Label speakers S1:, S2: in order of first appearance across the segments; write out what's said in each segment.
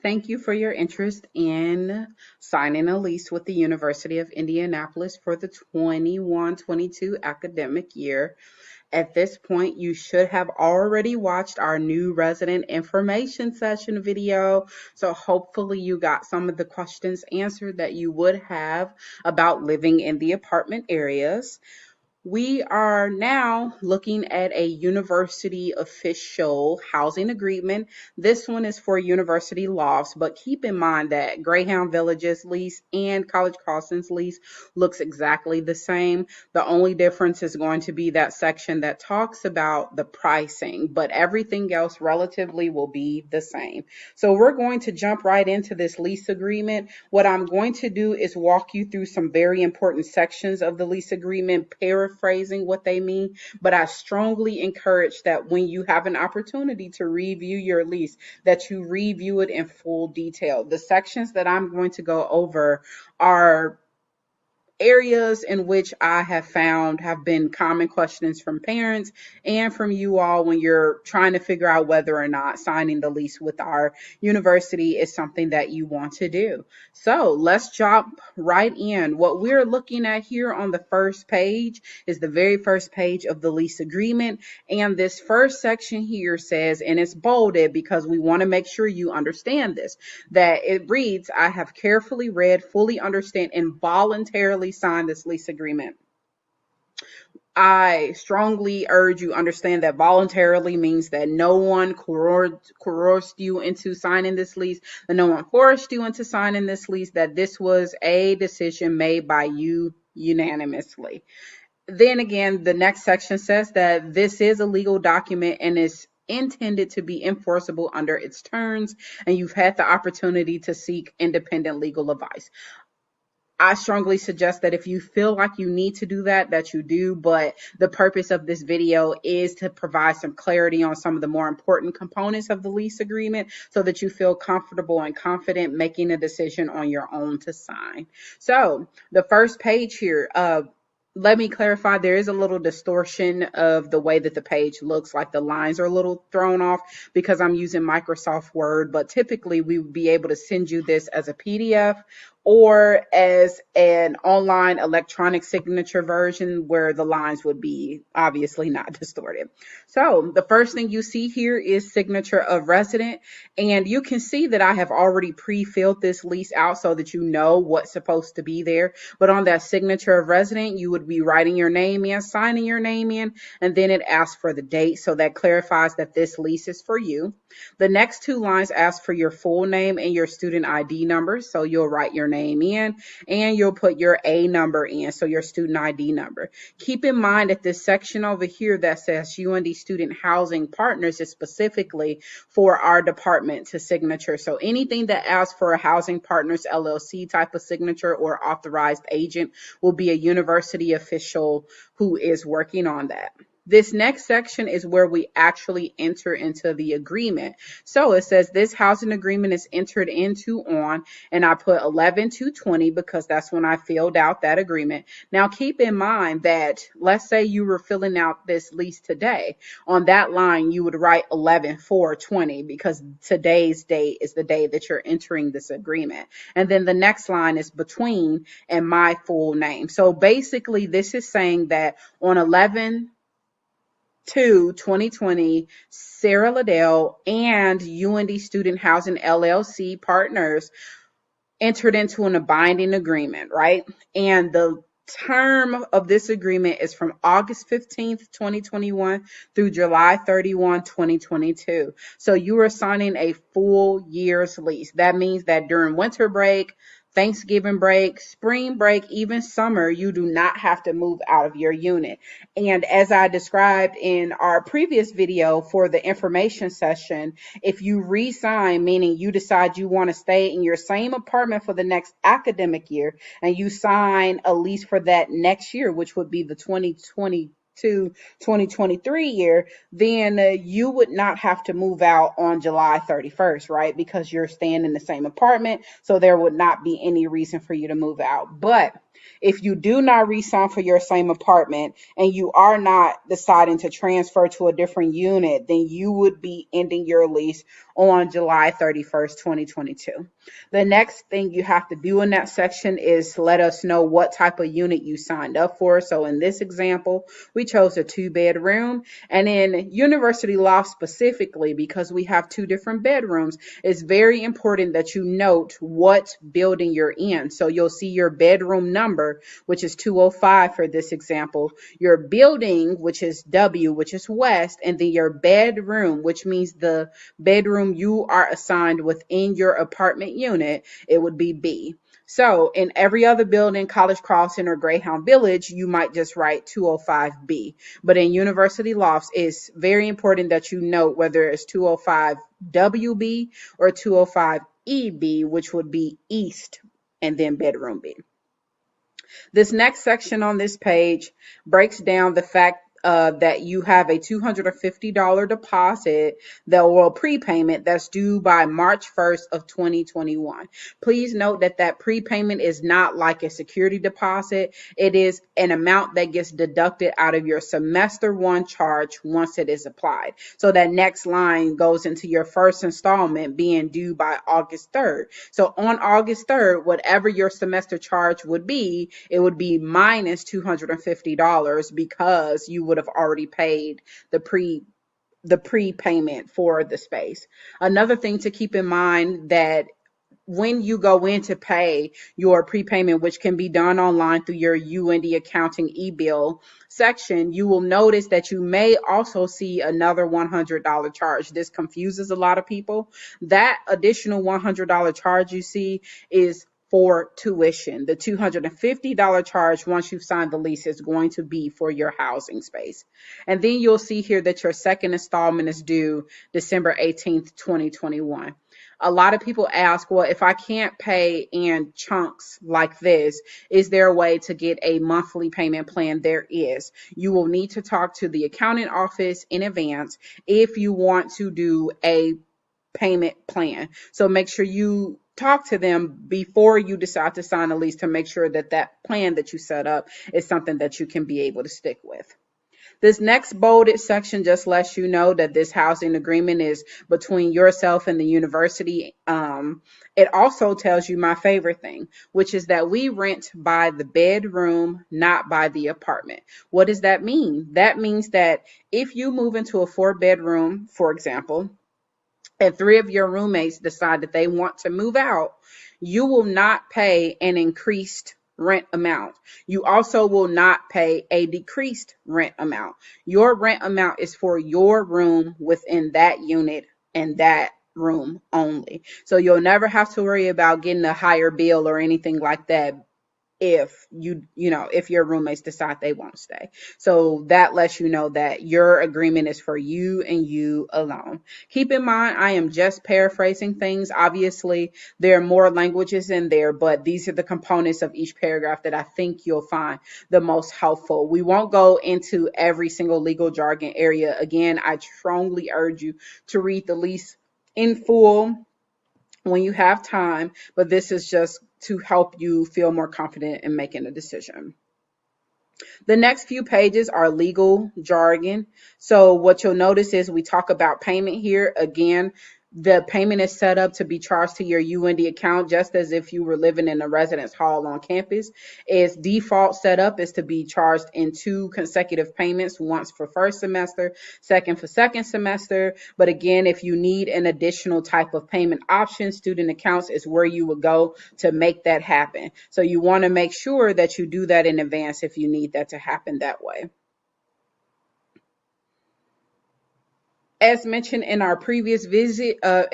S1: Thank you for your interest in signing a lease with the University of Indianapolis for the 21-22 academic year. At this point, you should have already watched our new resident information session video. So hopefully you got some of the questions answered that you would have about living in the apartment areas. We are now looking at a university official housing agreement. This one is for university lofts, but keep in mind that Greyhound Village's lease and College Crossing's lease looks exactly the same. The only difference is going to be that section that talks about the pricing, but everything else relatively will be the same. So we're going to jump right into this lease agreement. What I'm going to do is walk you through some very important sections of the lease agreement, paraphrasing what they mean, but I strongly encourage that when you have an opportunity to review your lease, that you review it in full detail. The sections that I'm going to go over are areas in which I have found have been common questions from parents and from you all when you're trying to figure out whether or not signing the lease with our university is something that you want to do. So let's jump right in. What we're looking at here on the first page is the very first page of the lease agreement. And this first section here says, and it's bolded because we want to make sure you understand this, that it reads, I have carefully read, fully understand, and voluntarily sign this lease agreement. I strongly urge you understand that voluntarily means that no one coerced you into signing this lease, that no one forced you into signing this lease, that this was a decision made by you unanimously. Then again, the next section says that this is a legal document and is intended to be enforceable under its terms, and you've had the opportunity to seek independent legal advice. I strongly suggest that if you feel like you need to do that, that you do, but the purpose of this video is to provide some clarity on some of the more important components of the lease agreement so that you feel comfortable and confident making a decision on your own to sign. So the first page here, let me clarify, there is a little distortion of the way that the page looks, like the lines are a little thrown off because I'm using Microsoft Word, but typically we would be able to send you this as a PDF or as an online electronic signature version where the lines would be obviously not distorted. So the first thing you see here is signature of resident, and you can see that I have already pre-filled this lease out so that you know what's supposed to be there. But on that signature of resident, you would be writing your name in, signing your name in, and then it asks for the date. So that clarifies that this lease is for you. The next two lines ask for your full name and your student ID number. So you'll write your name in and you'll put your A number in, so your student ID number. Keep in mind that this section over here that says UND Student Housing Partners is specifically for our department to signature. So anything that asks for a Housing Partners LLC type of signature or authorized agent will be a university official who is working on that. This next section is where we actually enter into the agreement. So it says this housing agreement is entered into on, and I put 11/2/20 because that's when I filled out that agreement. Now keep in mind that let's say you were filling out this lease today. On that line, you would write 11/4/20 because today's date is the day that you're entering this agreement. And then the next line is between and my full name. So basically this is saying that on 11/2/2020, Sarah Liddell and UND Student Housing LLC partners entered into a binding agreement, right? And the term of this agreement is from August 15th, 2021 through July 31, 2022. So you are signing a full year's lease. That means that during winter break, Thanksgiving break, spring break, even summer, you do not have to move out of your unit. And as I described in our previous video for the information session, if you re-sign, meaning you decide you want to stay in your same apartment for the next academic year, and you sign a lease for that next year, which would be the 2020 2023 year, then you would not have to move out on July 31st, right? Because you're staying in the same apartment. So there would not be any reason for you to move out. But if you do not re-sign for your same apartment and you are not deciding to transfer to a different unit, then you would be ending your lease on July 31st, 2022. The next thing you have to do in that section is let us know what type of unit you signed up for. So in this example, we chose a 2-bedroom. And in University Loft specifically, because we have 2 different bedrooms, it's very important that you note what building you're in. So you'll see your bedroom number, which is 205 for this example, your building, which is W, which is west, and then your bedroom, which means the bedroom you are assigned within your apartment unit, it would be B. So in every other building, College Crossing or Greyhound Village, you might just write 205B. But in University Lofts, it's very important that you note whether it's 205WB or 205EB, which would be East and then bedroom B. This next section on this page breaks down the fact that you have a $250 deposit that will prepayment that's due by March 1st of 2021. Please note that that prepayment is not like a security deposit. It is an amount that gets deducted out of your semester 1 charge once it is applied. So that next line goes into your first installment being due by August 3rd. So on August 3rd, whatever your semester charge would be, it would be minus $250 because you would have already paid the prepayment for the space. Another thing to keep in mind that when you go in to pay your prepayment, which can be done online through your UND accounting e-bill section, you will notice that you may also see another $100 charge. This confuses a lot of people. That additional $100 charge you see is for tuition. The $250 charge once you've signed the lease is going to be for your housing space. And then you'll see here that your second installment is due December 18th, 2021. A lot of people ask, well, if I can't pay in chunks like this, is there a way to get a monthly payment plan? There is. You will need to talk to the accounting office in advance if you want to do a payment plan. So make sure you talk to them before you decide to sign a lease to make sure that that plan that you set up is something that you can be able to stick with. This next bolded section just lets you know that this housing agreement is between yourself and the university. It also tells you my favorite thing, which is that we rent by the bedroom, not by the apartment. What does that mean? That means that if you move into a 4-bedroom, for example, and 3 of your roommates decide that they want to move out, you will not pay an increased rent amount. You also will not pay a decreased rent amount. Your rent amount is for your room within that unit and that room only. So you'll never have to worry about getting a higher bill or anything like that if if your roommates decide they won't stay. So that lets you know that your agreement is for you and you alone. Keep in mind, I am just paraphrasing things. Obviously, there are more languages in there, but these are the components of each paragraph that I think you'll find the most helpful. We won't go into every single legal jargon area. Again, I strongly urge you to read the lease in full when you have time, but this is just to help you feel more confident in making a decision. The next few pages are legal jargon. So what you'll notice is we talk about payment here. Again, the payment is set up to be charged to your UND account just as if you were living in a residence hall on campus. Its default setup is to be charged in 2 consecutive payments, once for first semester, second for second semester. But again, if you need an additional type of payment option, student accounts is where you would go to make that happen. So you want to make sure that you do that in advance if you need that to happen that way. As mentioned in our previous video,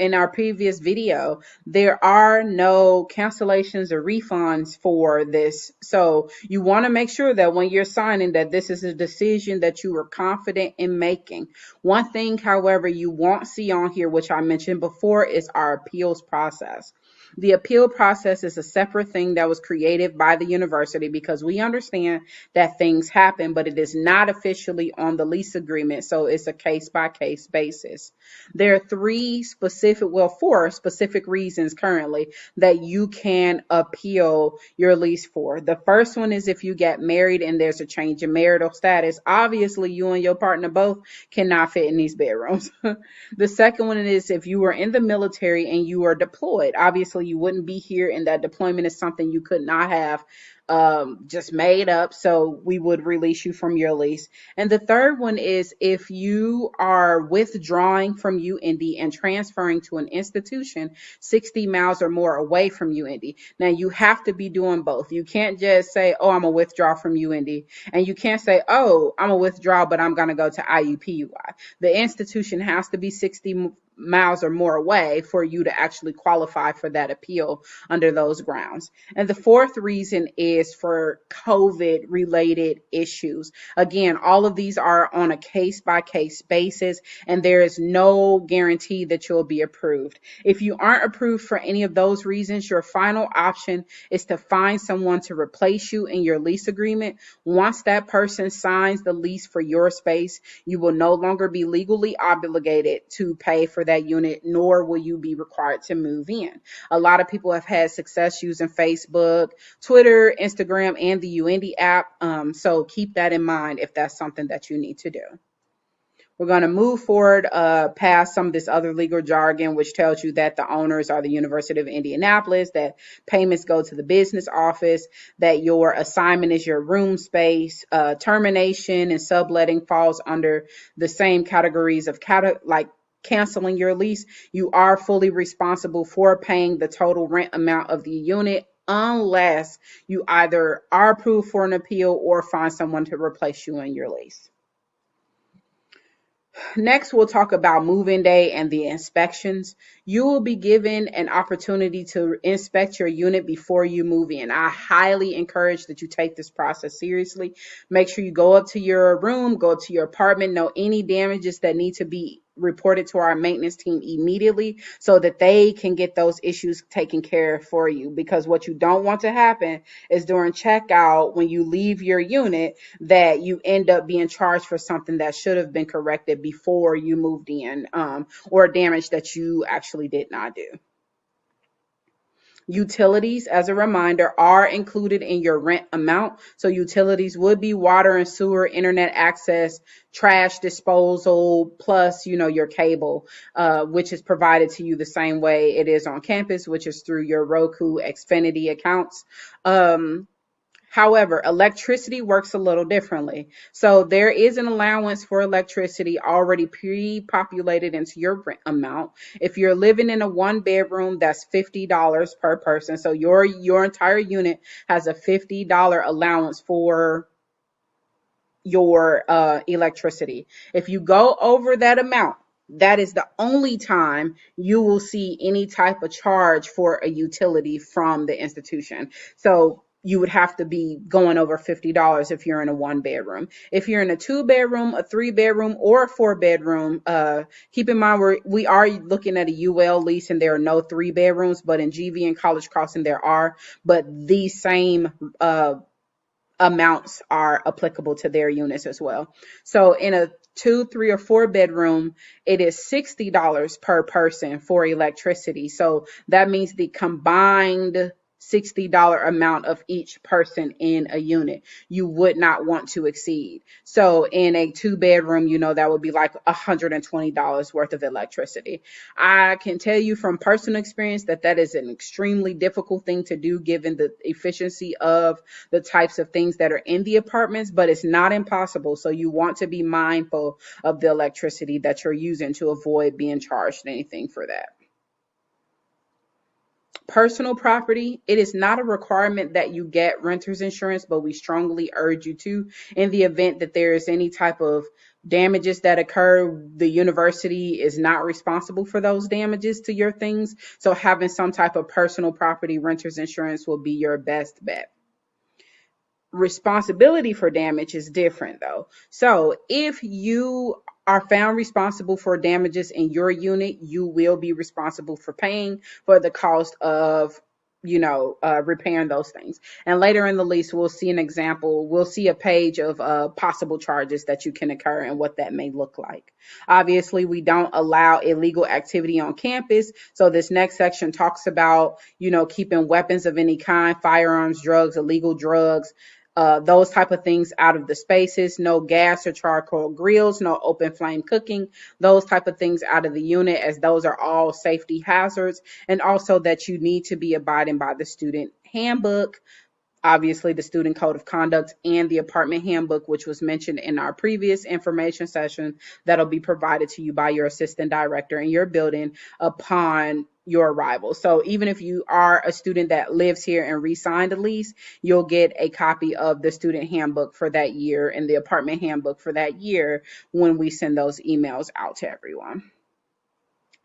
S1: there are no cancellations or refunds for this. So you want to make sure that when you're signing that this is a decision that you are confident in making. One thing, however, you won't see on here, which I mentioned before, is our appeals process. The appeal process is a separate thing that was created by the university because we understand that things happen, but it is not officially on the lease agreement. So it's a case by case basis. There are four specific reasons currently that you can appeal your lease for. The first one is if you get married and there's a change in marital status. Obviously, you and your partner both cannot fit in these bedrooms. The second one is if you were in the military and you are deployed. Obviously, you wouldn't be here, and that deployment is something you could not have just made up. So we would release you from your lease. And the third one is if you are withdrawing from UIndy and transferring to an institution 60 miles or more away from UIndy. Now you have to be doing both. You can't just say, oh, I'm a withdraw from UIndy. And you can't say, oh, I'm a withdraw, but I'm going to go to IUPUI. The institution has to be 60 miles or more away for you to actually qualify for that appeal under those grounds. And the fourth reason is for COVID related issues. Again, all of these are on a case by case basis, and there is no guarantee that you'll be approved. If you aren't approved for any of those reasons, your final option is to find someone to replace you in your lease agreement. Once that person signs the lease for your space, you will no longer be legally obligated to pay for that unit, nor will you be required to move in. A lot of people have had success using Facebook, Twitter, Instagram, and the UIndy app. So keep that in mind if that's something that you need to do. We're going to move forward past some of this other legal jargon, which tells you that the owners are the University of Indianapolis, that payments go to the business office, that your assignment is your room space, termination and subletting falls under the same categories of like canceling your lease. You are fully responsible for paying the total rent amount of the unit unless you either are approved for an appeal or find someone to replace you in your lease. Next, we'll talk about move-in day and the inspections. You will be given an opportunity to inspect your unit before you move in. I highly encourage that you take this process seriously. Make sure you go up to your room, go to your apartment, know any damages that need to be reported to our maintenance team immediately so that they can get those issues taken care of for you. Because what you don't want to happen is during checkout, when you leave your unit, that you end up being charged for something that should have been corrected before you moved in, or damage that you actually did not do. Utilities, as a reminder, are included in your rent amount. So utilities would be water and sewer, internet access, trash disposal, plus, your cable, which is provided to you the same way it is on campus, which is through your Roku, Xfinity accounts. However, electricity works a little differently. So there is an allowance for electricity already pre-populated into your rent amount. If you're living in a one bedroom, that's $50 per person. So your entire unit has a $50 allowance for your electricity. If you go over that amount, that is the only time you will see any type of charge for a utility from the institution. So you would have to be going over $50 if you're in a one bedroom. If you're in a two bedroom, a three bedroom, or a four bedroom, keep in mind we are looking at a UL lease and there are no three bedrooms, but in GV and College Crossing there are, but these same amounts are applicable to their units as well. So in a 2, 3, or 4 bedroom, it is $60 per person for electricity. So that means the combined $60 amount of each person in a unit you would not want to exceed. So in a 2 bedroom, that would be like $120 worth of electricity. I can tell you from personal experience that is an extremely difficult thing to do given the efficiency of the types of things that are in the apartments, but it's not impossible. So you want to be mindful of the electricity that you're using to avoid being charged anything for that. Personal property, it is not a requirement that you get renter's insurance, but we strongly urge you to in the event that there is any type of Damages that occur, the university is not responsible for those damages to your things. So having some type of personal property renter's insurance will be your best bet. Responsibility for damage is different though. So if you are found responsible for damages in your unit, you will be responsible for paying for the cost of repairing those things. And later in the lease, we'll see an example. We'll see a page of possible charges that you can incur and what that may look like. Obviously, we don't allow illegal activity on campus. So this next section talks about, keeping weapons of any kind, firearms, drugs, illegal drugs, those type of things out of the spaces. No gas or charcoal grills, no open flame cooking, those type of things out of the unit, as those are all safety hazards. And also that you need to be abiding by the student handbook, obviously the student code of conduct, and the apartment handbook, which was mentioned in our previous information session, that'll be provided to you by your assistant director in your building upon your arrival. So even if you are a student that lives here and re-signed a lease, you'll get a copy of the student handbook for that year and the apartment handbook for that year when we send those emails out to everyone.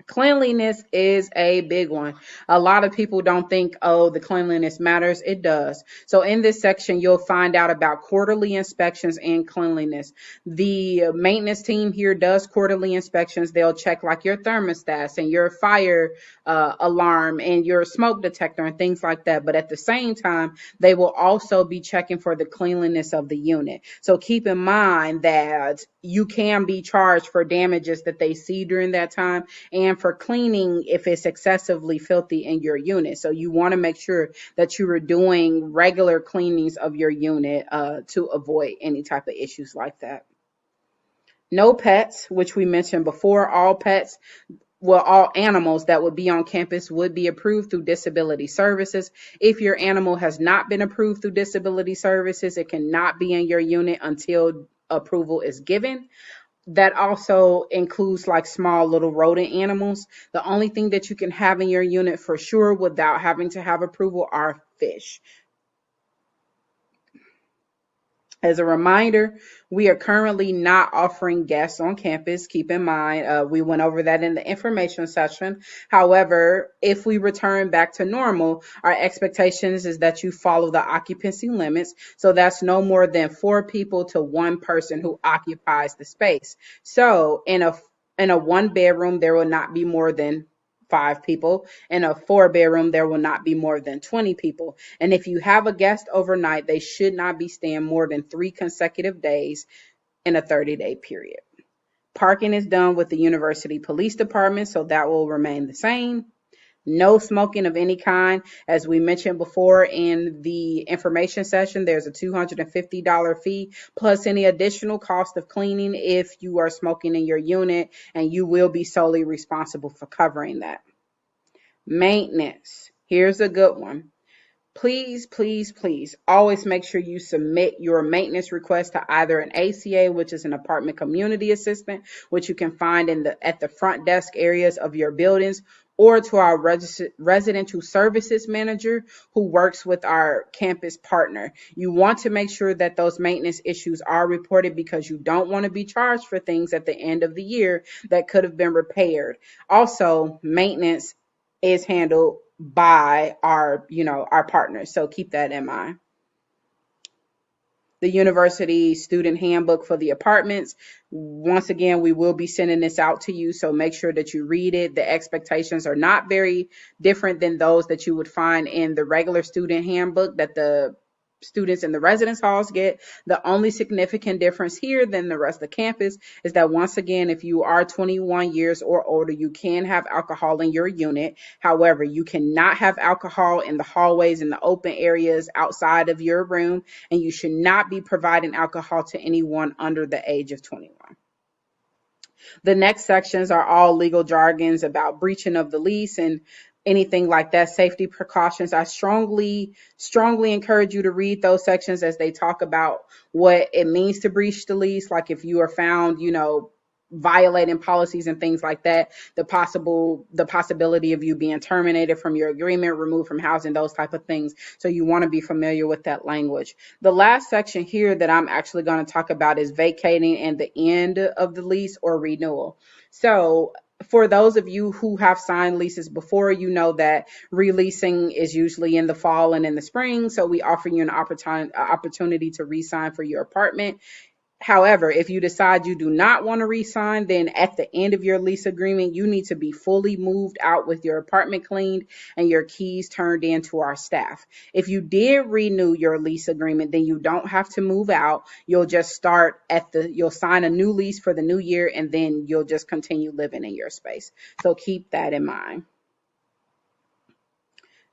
S1: Cleanliness is a big one. A lot of people don't think, oh, the cleanliness matters. It does. So in this section, you'll find out about quarterly inspections and cleanliness. The maintenance team here does quarterly inspections. They'll check like your thermostats and your fire alarm and your smoke detector and things like that. But at the same time, they will also be checking for the cleanliness of the unit. So keep in mind that you can be charged for damages that they see during that time, and for cleaning if it's excessively filthy in your unit. So you want to make sure that you are doing regular cleanings of your unit to avoid any type of issues like that. No pets, which we mentioned before. All animals that would be on campus would be approved through disability services. If your animal has not been approved through disability services, it cannot be in your unit until approval is given. That also includes like small little rodent animals. The only thing that you can have in your unit for sure without having to have approval are fish. As a reminder, we are currently not offering guests on campus. Keep in mind, we went over that in the information session. However, if we return back to normal, our expectations is that you follow the occupancy limits. So that's no more than 4 people to 1 person who occupies the space. So in a 1 bedroom, there will not be more than 5 people. In a 4 bedroom, there will not be more than 20 people. And if you have a guest overnight, they should not be staying more than 3 consecutive days in a 30-day period. Parking is done with the university police department, so that will remain the same. No smoking of any kind. As we mentioned before in the information session, there's a $250 fee plus any additional cost of cleaning if you are smoking in your unit, and you will be solely responsible for covering that. Maintenance. Here's a good one. Please, please, please always make sure you submit your maintenance request to either an ACA, which is an apartment community assistant, which you can find at the front desk areas of your buildings, or to our residential services manager who works with our campus partner. You want to make sure that those maintenance issues are reported because you don't want to be charged for things at the end of the year that could have been repaired. Also, maintenance is handled by our partners. So keep that in mind. The university student handbook for the apartments. Once again, we will be sending this out to you, so make sure that you read it. The expectations are not very different than those that you would find in the regular student handbook that the students in the residence halls get. The only significant difference here than the rest of the campus is that, once again, if you are 21 years or older, you can have alcohol in your unit. However, you cannot have alcohol in the hallways and the open areas outside of your room, and you should not be providing alcohol to anyone under the age of 21. The next sections are all legal jargons about breaching of the lease and anything like that, safety precautions. I strongly encourage you to read those sections as they talk about what it means to breach the lease. Like if you are found, violating policies and things like that, the possibility of you being terminated from your agreement, removed from housing, those type of things. So you want to be familiar with that language. The last section here that I'm actually going to talk about is vacating and the end of the lease or renewal. So for those of you who have signed leases before, you know that releasing is usually in the fall and in the spring. So we offer you an opportunity to re-sign for your apartment. However, if you decide you do not want to re-sign, then at the end of your lease agreement, you need to be fully moved out with your apartment cleaned and your keys turned in to our staff. If you did renew your lease agreement, then you don't have to move out. You'll just you'll sign a new lease for the new year, and then you'll just continue living in your space. So keep that in mind.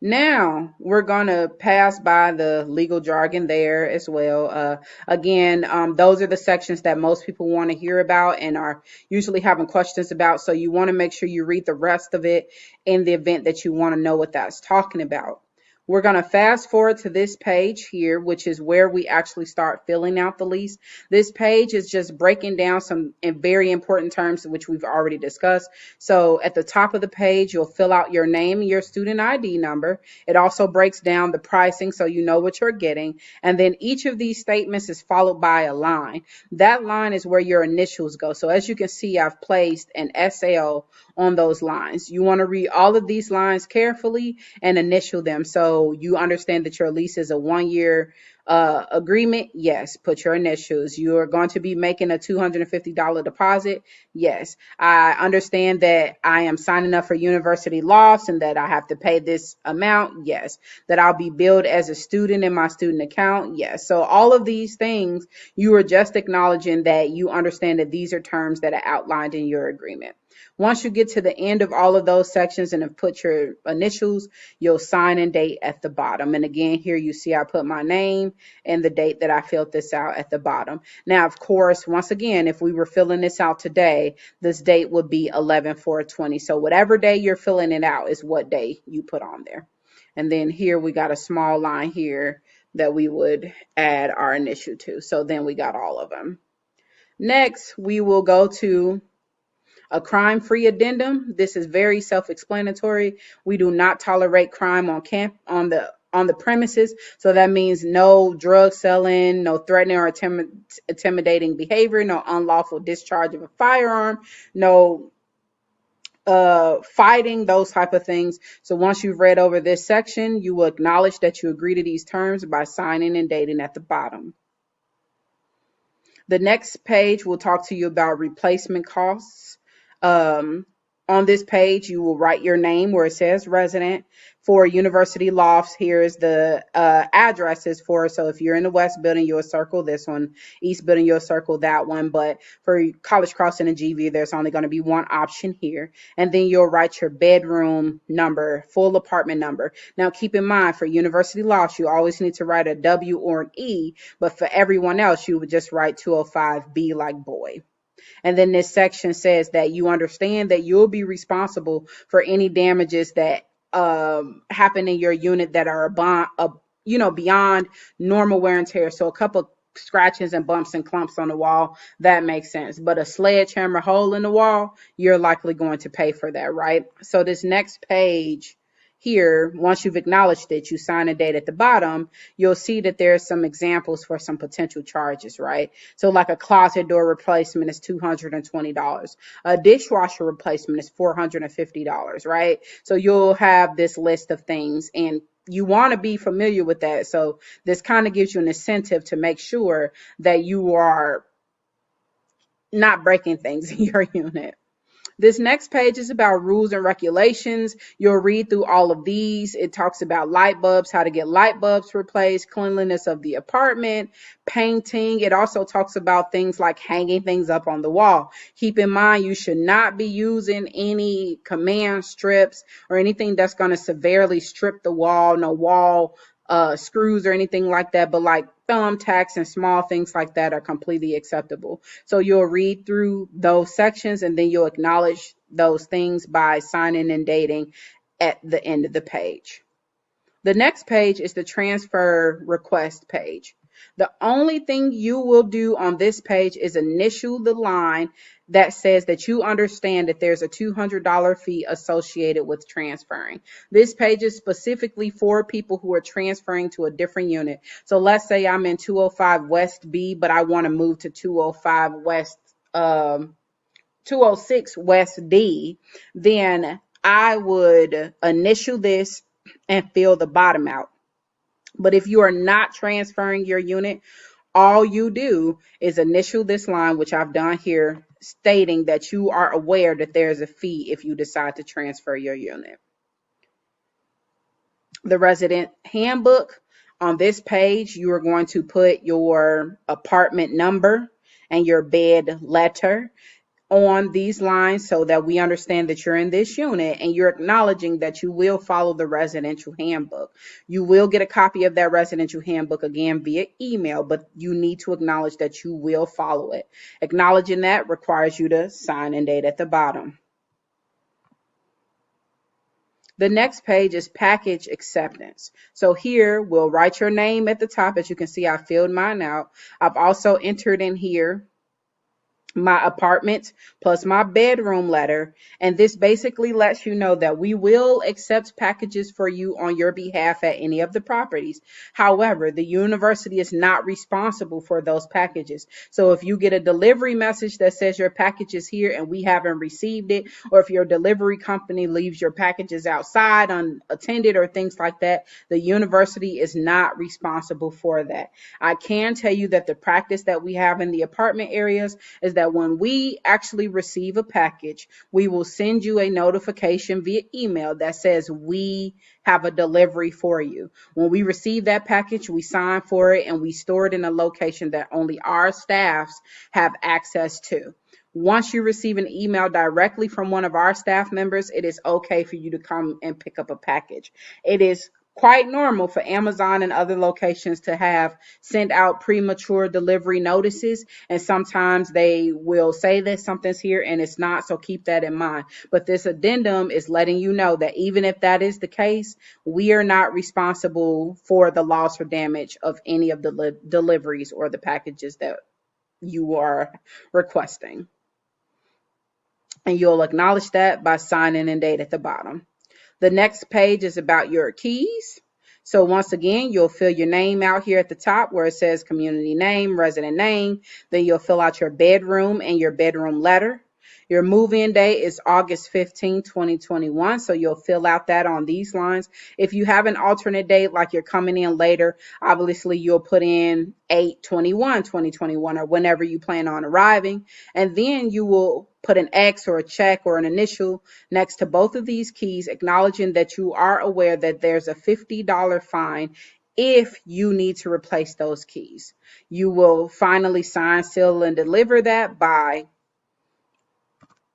S1: Now we're going to pass by the legal jargon there as well. Again, those are the sections that most people want to hear about and are usually having questions about. So you want to make sure you read the rest of it in the event that you want to know what that's talking about. We're going to fast forward to this page here, which is where we actually start filling out the lease. This page is just breaking down some very important terms which we've already discussed. So at the top of the page, you'll fill out your name and your student ID number. It also breaks down the pricing so you know what you're getting. And then each of these statements is followed by a line. That line is where your initials go. So as you can see, I've placed an SAO on those lines. You want to read all of these lines carefully and initial them so you understand that your lease is a 1-year agreement. Yes, put your initials. You are going to be making a $250 deposit. Yes, I understand that I am signing up for University Lofts and that I have to pay this amount. Yes, that I'll be billed as a student in my student account. Yes, so all of these things, you are just acknowledging that you understand that these are terms that are outlined in your agreement. Once you get to the end of all of those sections and have put your initials, you'll sign and date at the bottom. And again, here you see I put my name and the date that I filled this out at the bottom. Now, of course, once again, if we were filling this out today, this date would be 11/4/20. So whatever day you're filling it out is what day you put on there. And then here we got a small line here that we would add our initial to. So then we got all of them. Next, we will go to a crime-free addendum. This is very self-explanatory. We do not tolerate crime on the premises. So that means no drug selling, no threatening or intimidating behavior, no unlawful discharge of a firearm, no fighting, those type of things. So once you've read over this section, you will acknowledge that you agree to these terms by signing and dating at the bottom. The next page will talk to you about replacement costs. On this page, you will write your name where it says resident. For University Lofts, here's the addresses for. So if you're in the West Building, you'll circle this one. East Building, you'll circle that one. But for College Crossing and GV, there's only going to be one option here. And then you'll write your bedroom number, full apartment number. Now, keep in mind, for University Lofts, you always need to write a W or an E. But for everyone else, you would just write 205B like boy. And then this section says that you understand that you'll be responsible for any damages that happen in your unit that are beyond normal wear and tear. So a couple scratches and bumps and clumps on the wall, that makes sense. But a sledgehammer hole in the wall, you're likely going to pay for that, right? So this next page here, once you've acknowledged it, you sign a date at the bottom, you'll see that there's some examples for some potential charges, right? So like a closet door replacement is $220. A dishwasher replacement is $450, right? So you'll have this list of things and you want to be familiar with that. So this kind of gives you an incentive to make sure that you are not breaking things in your unit. This next page is about rules and regulations. You'll read through all of these. It talks about light bulbs, how to get light bulbs replaced, cleanliness of the apartment, painting. It also talks about things like hanging things up on the wall. Keep in mind, you should not be using any command strips or anything that's going to severely strip the wall, no wall screws or anything like that, but like thumbtacks and small things like that are completely acceptable. So you'll read through those sections and then you'll acknowledge those things by signing and dating at the end of the page. The next page is the transfer request page. The only thing you will do on this page is initial the line that says that you understand that there's a $200 fee associated with transferring. This page is specifically for people who are transferring to a different unit. So let's say I'm in 205 West B, but I want to move to 205 West 206 West D, then I would initial this and fill the bottom out. But if you are not transferring your unit, all you do is initial this line, which I've done here, stating that you are aware that there's a fee if you decide to transfer your unit. The resident handbook, on this page, you are going to put your apartment number and your bed letter on these lines so that we understand that you're in this unit, and you're acknowledging that you will follow the residential handbook. You will get a copy of that residential handbook again via email, but you need to acknowledge that you will follow it. Acknowledging that requires you to sign and date at the bottom. The next page is package acceptance. So here we'll write your name at the top. As you can see, I filled mine out. I've also entered in here my apartment plus my bedroom letter, and this basically lets you know that we will accept packages for you on your behalf at any of the properties. However, the university is not responsible for those packages. So if you get a delivery message that says your package is here and we haven't received it, or if your delivery company leaves your packages outside unattended or things like that, the university is not responsible for that. I can tell you that the practice that we have in the apartment areas is that when we actually receive a package, we will send you a notification via email that says we have a delivery for you. When we receive that package, we sign for it and we store it in a location that only our staffs have access to. Once you receive an email directly from one of our staff members, it is okay for you to come and pick up a package. It is quite normal for Amazon and other locations to have sent out premature delivery notices, and sometimes they will say that something's here and it's not, so keep that in mind. But this addendum is letting you know that even if that is the case, we are not responsible for the loss or damage of any of the deliveries or the packages that you are requesting. And you'll acknowledge that by signing and date at the bottom. The next page is about your keys. So once again, you'll fill your name out here at the top where it says community name, resident name. Then you'll fill out your bedroom and your bedroom letter. Your move-in date is August 15, 2021, so you'll fill out that on these lines. If you have an alternate date, like you're coming in later, obviously you'll put in 8/21/2021 or whenever you plan on arriving, and then you will put an X or a check or an initial next to both of these keys, acknowledging that you are aware that there's a $50 fine if you need to replace those keys. You will finally sign, seal, and deliver that by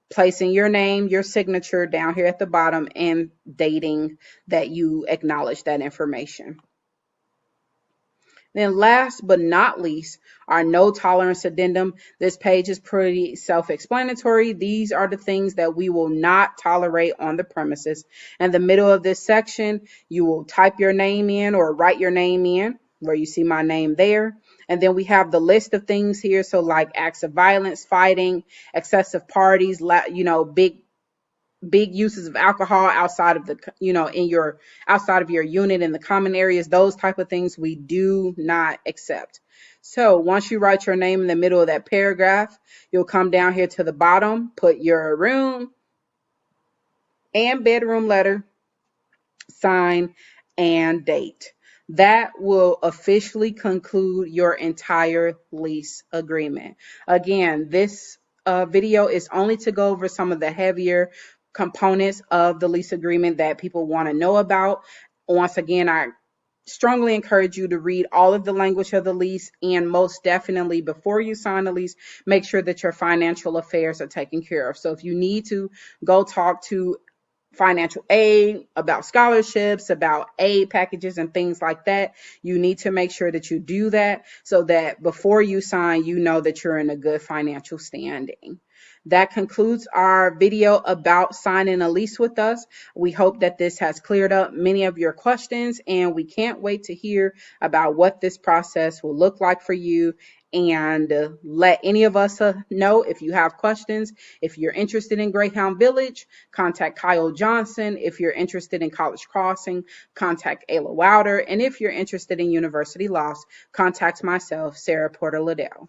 S1: placing your name, your signature down here at the bottom, and dating that you acknowledge that information. Then last but not least, our no tolerance addendum. This page is pretty self-explanatory. These are the things that we will not tolerate on the premises. In the middle of this section, you will type your name in or write your name in where you see my name there. And then we have the list of things here. So like acts of violence, fighting, excessive parties, big uses of alcohol outside of the, outside of your unit in the common areas, those type of things we do not accept. So once you write your name in the middle of that paragraph, you'll come down here to the bottom, put your room and bedroom letter, sign, and date. That will officially conclude your entire lease agreement. Again, this video is only to go over some of the heavier components of the lease agreement that people want to know about. Once again, I strongly encourage you to read all of the language of the lease, and most definitely before you sign the lease, make sure that your financial affairs are taken care of. So if you need to go talk to financial aid, about scholarships, about aid packages and things like that, you need to make sure that you do that so that before you sign, you know that you're in a good financial standing. That concludes our video about signing a lease with us. We hope that this has cleared up many of your questions, and we can't wait to hear about what this process will look like for you. And let any of us know if you have questions. If you're interested in Greyhound Village, contact Kyle Johnson. If you're interested in College Crossing, contact Ayla Wilder. And if you're interested in University Lost, contact myself, Sarah Porter Liddell.